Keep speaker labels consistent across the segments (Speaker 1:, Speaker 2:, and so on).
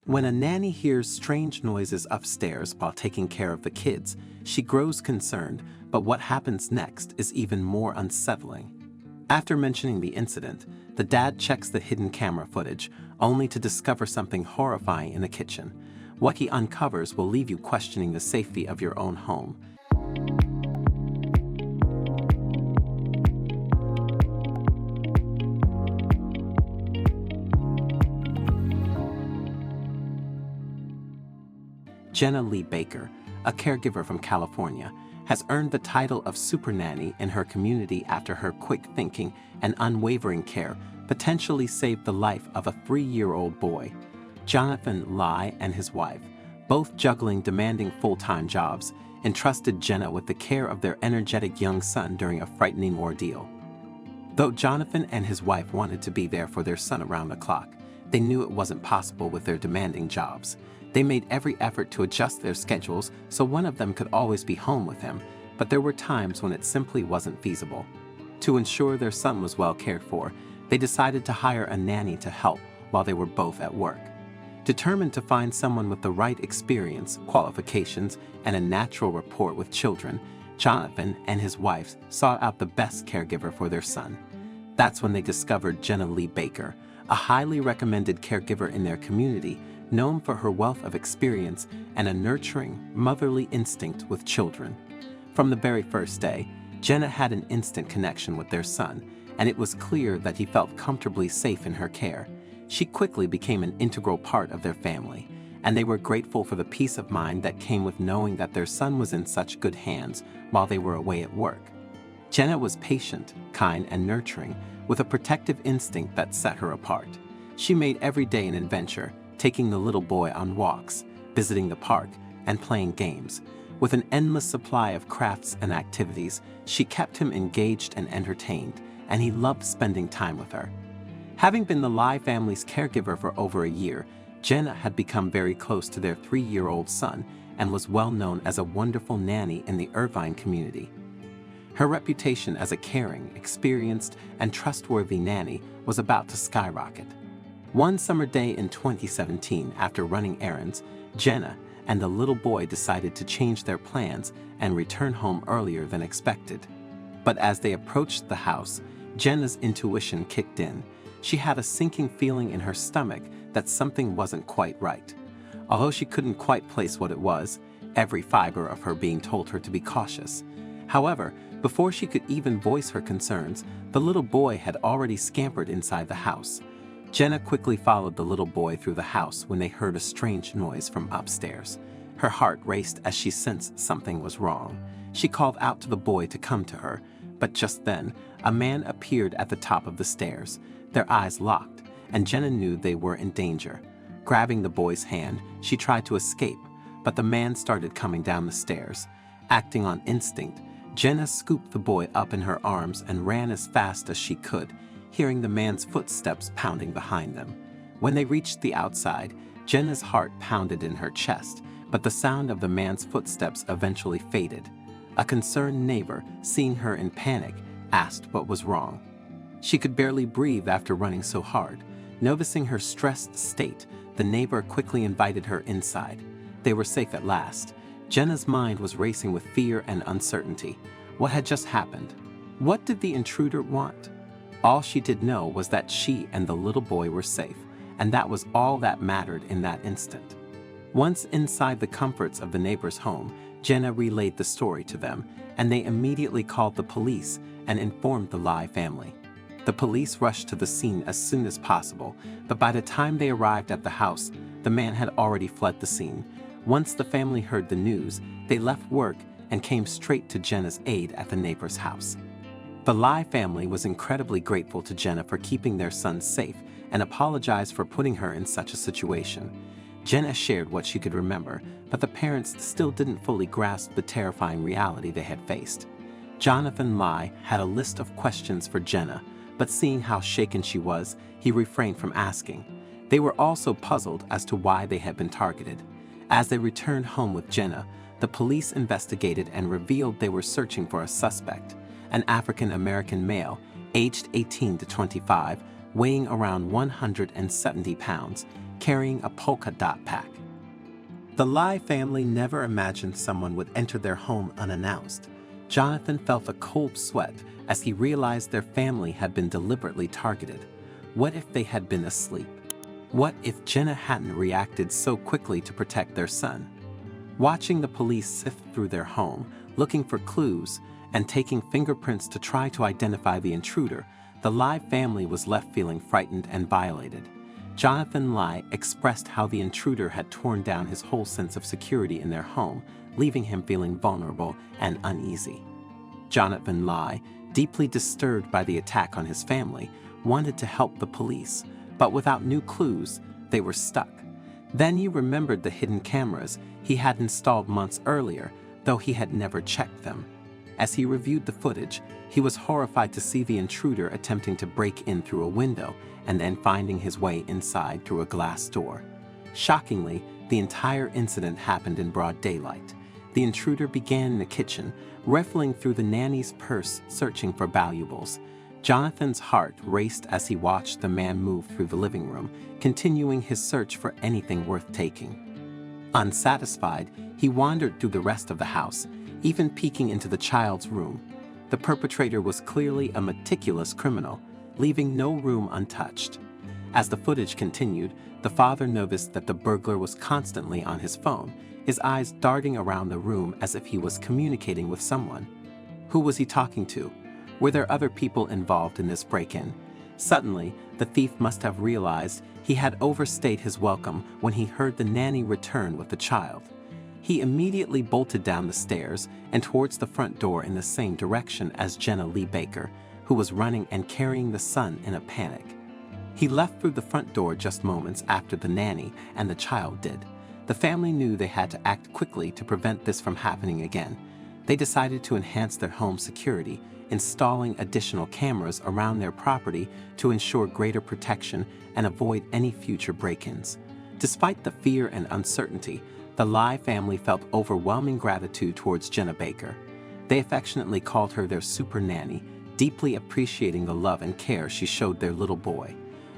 Speaker 1: When a nanny hears strange noises upstairs while taking care of the kids, she grows concerned, but what happens next is even more unsettling. After mentioning the incident, the dad checks the hidden camera footage, only to discover something horrifying in the kitchen. What he uncovers will leave you questioning the safety of your own home. Jenna Lee Baker, a caregiver from California, has earned the title of Super Nanny in her community after her quick thinking and unwavering care potentially saved the life of a 3-year-old boy. Jonathan Lai and his wife, both juggling demanding full-time jobs, entrusted Jenna with the care of their energetic young son during a frightening ordeal. Though Jonathan and his wife wanted to be there for their son around the clock, they knew it wasn't possible with their demanding jobs. They made every effort to adjust their schedules so one of them could always be home with him, but there were times when it simply wasn't feasible. To ensure their son was well cared for, they decided to hire a nanny to help while they were both at work. Determined to find someone with the right experience, qualifications, and a natural rapport with children, Jonathan and his wife sought out the best caregiver for their son. That's when they discovered Jenna Lee Baker, a highly recommended caregiver in their community, known for her wealth of experience and a nurturing, motherly instinct with children. From the very first day, Jenna had an instant connection with their son, and it was clear that he felt comfortably safe in her care. She quickly became an integral part of their family, and they were grateful for the peace of mind that came with knowing that their son was in such good hands while they were away at work. Jenna was patient, kind, and nurturing, with a protective instinct that set her apart. She made every day an adventure, taking the little boy on walks, visiting the park, and playing games. With an endless supply of crafts and activities, she kept him engaged and entertained, and he loved spending time with her. Having been the Lai family's caregiver for over a year, Jenna had become very close to their 3-year-old son and was well known as a wonderful nanny in the Irvine community. Her reputation as a caring, experienced, and trustworthy nanny was about to skyrocket. One summer day in 2017, after running errands, Jenna and the little boy decided to change their plans and return home earlier than expected. But as they approached the house, Jenna's intuition kicked in. She had a sinking feeling in her stomach that something wasn't quite right. Although she couldn't quite place what it was, every fiber of her being told her to be cautious. However, before she could even voice her concerns, the little boy had already scampered inside the house. Jenna quickly followed the little boy through the house when they heard a strange noise from upstairs. Her heart raced as she sensed something was wrong. She called out to the boy to come to her, but just then, a man appeared at the top of the stairs. Their eyes locked, and Jenna knew they were in danger. Grabbing the boy's hand, she tried to escape, but the man started coming down the stairs. Acting on instinct, Jenna scooped the boy up in her arms and ran as fast as she could, hearing the man's footsteps pounding behind them. When they reached the outside, Jenna's heart pounded in her chest, but the sound of the man's footsteps eventually faded. A concerned neighbor, seeing her in panic, asked what was wrong. She could barely breathe after running so hard. Noticing her stressed state, the neighbor quickly invited her inside. They were safe at last. Jenna's mind was racing with fear and uncertainty. What had just happened? What did the intruder want? All she did know was that she and the little boy were safe, and that was all that mattered in that instant. Once inside the comforts of the neighbor's home, Jenna relayed the story to them, and they immediately called the police and informed the Lai family. The police rushed to the scene as soon as possible, but by the time they arrived at the house, the man had already fled the scene. Once the family heard the news, they left work and came straight to Jenna's aid at the neighbor's house. The Lai family was incredibly grateful to Jenna for keeping their son safe and apologized for putting her in such a situation. Jenna shared what she could remember, but the parents still didn't fully grasp the terrifying reality they had faced. Jonathan Lai had a list of questions for Jenna, but seeing how shaken she was, he refrained from asking. They were also puzzled as to why they had been targeted. As they returned home with Jenna, the police investigated and revealed they were searching for a suspect, an African-American male, aged 18 to 25, weighing around 170 pounds. carrying a polka dot pack. The Lai family never imagined someone would enter their home unannounced. Jonathan felt a cold sweat as he realized their family had been deliberately targeted. What if they had been asleep? What if Jenna hadn't reacted so quickly to protect their son? Watching the police sift through their home, looking for clues, and taking fingerprints to try to identify the intruder, the Lai family was left feeling frightened and violated. Jonathan Lai expressed how the intruder had torn down his whole sense of security in their home, leaving him feeling vulnerable and uneasy. Jonathan Lai, deeply disturbed by the attack on his family, wanted to help the police, but without new clues, they were stuck. Then he remembered the hidden cameras he had installed months earlier, though he had never checked them. As he reviewed the footage, he was horrified to see the intruder attempting to break in through a window and then finding his way inside through a glass door. Shockingly, the entire incident happened in broad daylight. The intruder began in the kitchen, rifling through the nanny's purse searching for valuables. Jonathan's heart raced as he watched the man move through the living room, continuing his search for anything worth taking. Unsatisfied, he wandered through the rest of the house, even peeking into the child's room. The perpetrator was clearly a meticulous criminal, leaving no room untouched. As the footage continued, the father noticed that the burglar was constantly on his phone, his eyes darting around the room as if he was communicating with someone. Who was he talking to? Were there other people involved in this break-in? Suddenly, the thief must have realized he had overstayed his welcome when he heard the nanny return with the child. He immediately bolted down the stairs and towards the front door in the same direction as Jenna Lee Baker, who was running and carrying the son in a panic. He left through the front door just moments after the nanny and the child did. The family knew they had to act quickly to prevent this from happening again. They decided to enhance their home security, installing additional cameras around their property to ensure greater protection and avoid any future break-ins. Despite the fear and uncertainty, the Lai family felt overwhelming gratitude towards Jenna Baker. They affectionately called her their super nanny, deeply appreciating the love and care she showed their little boy.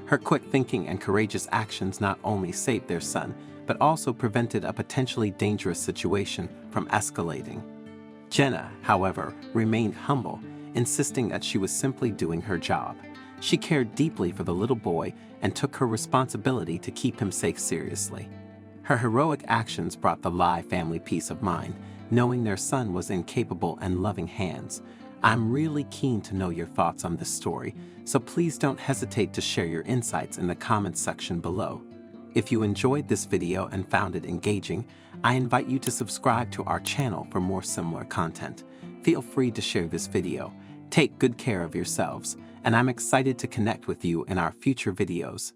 Speaker 1: Her quick thinking and courageous actions not only saved their son, but also prevented a potentially dangerous situation from escalating. Jenna, however, remained humble, insisting that she was simply doing her job. She cared deeply for the little boy and took her responsibility to keep him safe seriously. Her heroic actions brought the Lai family peace of mind, knowing their son was in capable and loving hands. I'm really keen to know your thoughts on this story, so please don't hesitate to share your insights in the comments section below. If you enjoyed this video and found it engaging, I invite you to subscribe to our channel for more similar content. Feel free to share this video. Take good care of yourselves, and I'm excited to connect with you in our future videos.